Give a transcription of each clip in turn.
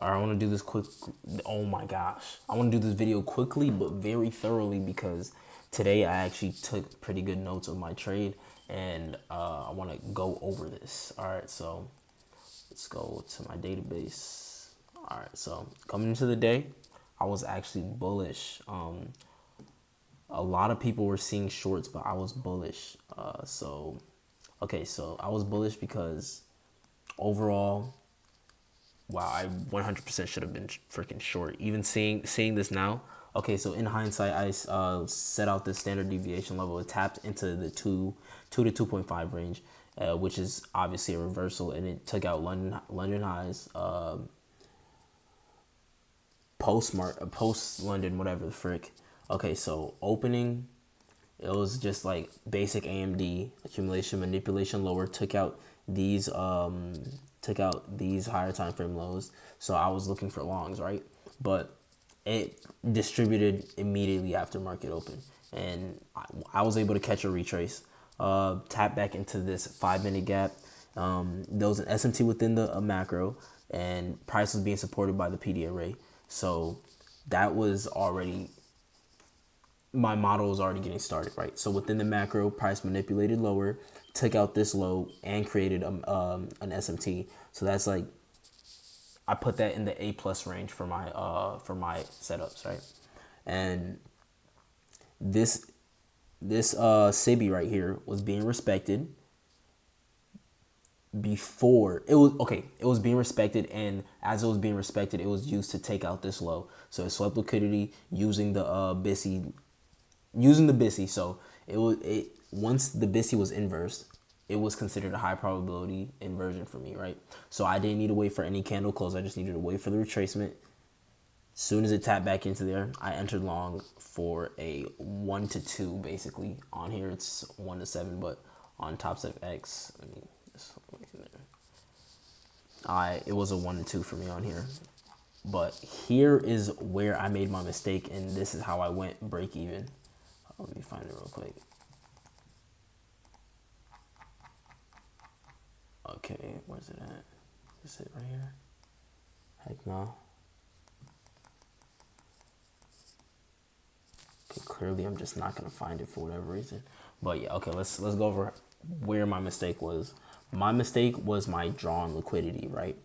All right, I want to do this quick. Oh my gosh. I want to do this video quickly but very thoroughly because today I actually took pretty good notes of my trade and I want to go over this. All right, so let's go to my database. All right, so coming into the day, I was actually bullish. A lot of people were seeing shorts, but I was bullish. So I was bullish because overall, wow, I 100% should have been freaking short. Even seeing this now. Okay, so in hindsight, I set out the standard deviation level. It tapped into the 2 to 2.5 range, which is obviously a reversal, and it took out London highs, post London, whatever the frick. Okay, so opening, it was just like basic AMD accumulation manipulation lower, took out these higher time frame lows. So I was looking for longs, right? But it distributed immediately after market open, and I was able to catch a retrace, tap back into this 5 minute gap. There was an SMT within the macro, and price was being supported by the PD array. So that was already, my model was already getting started, right? So within the macro, price manipulated lower, took out this low, and created an SMT. So that's like, I put that in the A plus range for my setups, right? And this SIBI right here was being respected before it was okay. It was being respected, and as it was being respected, it was used to take out this low. So it swept liquidity using the BISI. So it once the BISI was inversed, it was considered a high probability inversion for me, right? So I didn't need to wait for any candle close. I just needed to wait for the retracement. Soon as it tapped back into there, I entered long for a 1 to 2 basically. On here it's 1 to 7, but on TopStep-X, I mean, it was a 1 to 2 for me on here. But here is where I made my mistake, and this is how I went break even. Let me find it real quick. Okay, where's it at? Is it right here? Heck no. Okay, clearly I'm just not gonna find it for whatever reason. But yeah, okay, let's go over where my mistake was. My mistake was my drawn liquidity, right?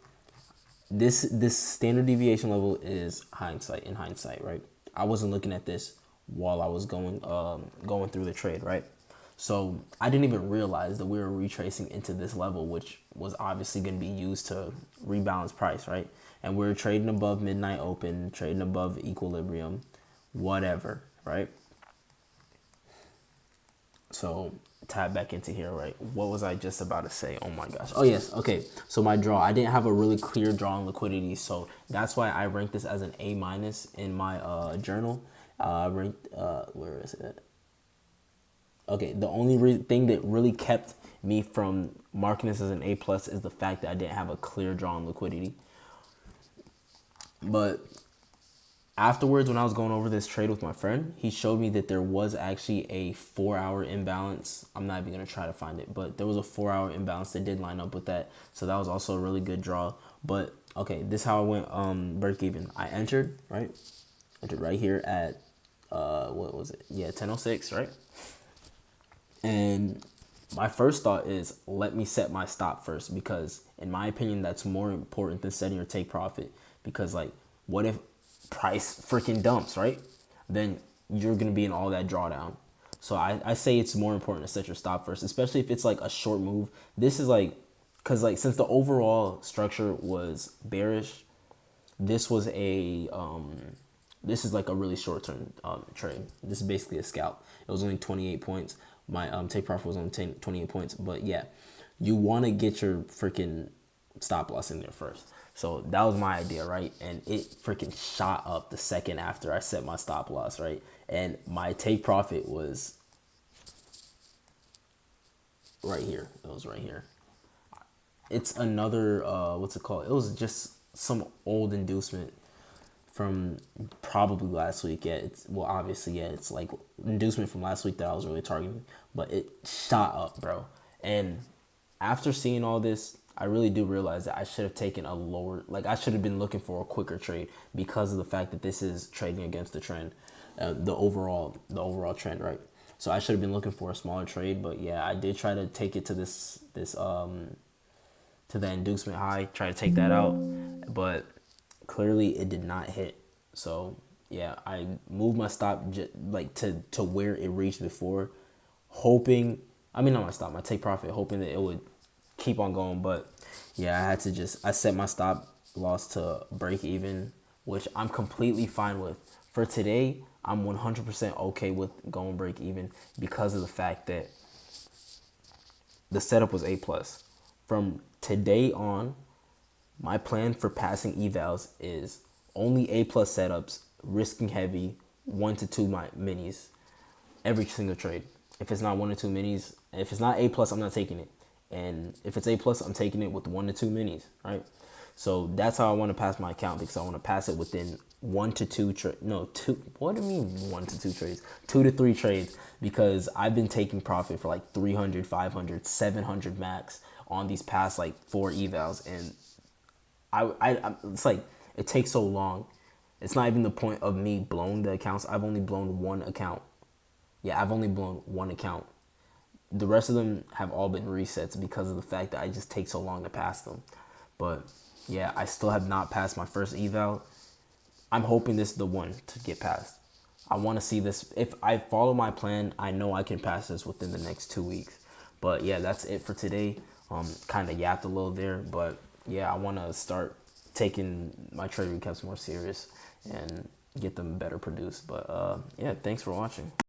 This standard deviation level is in hindsight, right? I wasn't looking at this while I was going through the trade, right? So I didn't even realize that we were retracing into this level, which was obviously going to be used to rebalance price, right? And we're trading above midnight open, trading above equilibrium, whatever, right? So tap back into here, right? What was I just about to say? Oh my gosh. Oh yes, okay. So my draw, I didn't have a really clear draw on liquidity, so that's why I ranked this as an A minus in my journal. Ranked where is it? Okay, the only thing that really kept me from marking this as an A plus is the fact that I didn't have a clear draw on liquidity. But afterwards, when I was going over this trade with my friend, he showed me that there was actually a 4-hour imbalance. I'm not even going to try to find it, but there was a 4-hour imbalance that did line up with that. So that was also a really good draw. But okay, this is how I went break even. I entered right here at what was it? Yeah, 10:06, right? And my first thought is, let me set my stop first, because in my opinion, that's more important than setting your take profit. Because like, what if price freaking dumps, right? Then you're going to be in all that drawdown. So I say it's more important to set your stop first, especially if it's like a short move. This is like, because like since the overall structure was bearish, this was a this is like a really short term trade. This is basically a scalp. It was only 28 points. My take profit was only 28 points. But yeah, you want to get your freaking stop loss in there first. So that was my idea, right? And it freaking shot up the second after I set my stop loss, right? And my take profit was right here. It was right here. It's another what's it called? It was just some old inducement from probably last week. Yeah, obviously, yeah, it's like inducement from last week that I was really targeting, but it shot up, bro. And after seeing all this, I really do realize that I should have taken a lower, like I should have been looking for a quicker trade because of the fact that this is trading against the trend, the overall trend, right? So I should have been looking for a smaller trade, but yeah, I did try to take it to this to the inducement high, try to take that out, but clearly it did not hit. So yeah, I moved my stop like to where it reached before, hoping. I mean, not my stop, my take profit, hoping that it would keep on going. But yeah, I set my stop loss to break even, which I'm completely fine with. For today, I'm 100% okay with going break even because of the fact that the setup was A plus. From today on, my plan for passing evals is only A plus setups, risking heavy, 1 to 2 minis every single trade. If it's not 1 or 2 minis, if it's not A plus, I'm not taking it. And if it's A plus, I'm taking it with 1 to 2 minis, right? So that's how I want to pass my account, because I want to pass it within 1 to 2 no, two. What do you mean 1 to 2 trades? 2 to 3 trades, because I've been taking profit for like 300, 500, 700 max on these past like 4 evals, and it's like it takes so long. It's not even the point of me blowing the accounts. I've only blown one account. Yeah, I've only blown one account. The rest of them have all been resets because of the fact that I just take so long to pass them. But yeah, I still have not passed my first eval. I'm hoping this is the one to get passed. I want to see this. If I follow my plan, I know I can pass this within the next 2 weeks. But yeah, that's it for today. Kind of yapped a little there, but yeah, I want to start taking my trade recaps more serious and get them better produced. But yeah, thanks for watching.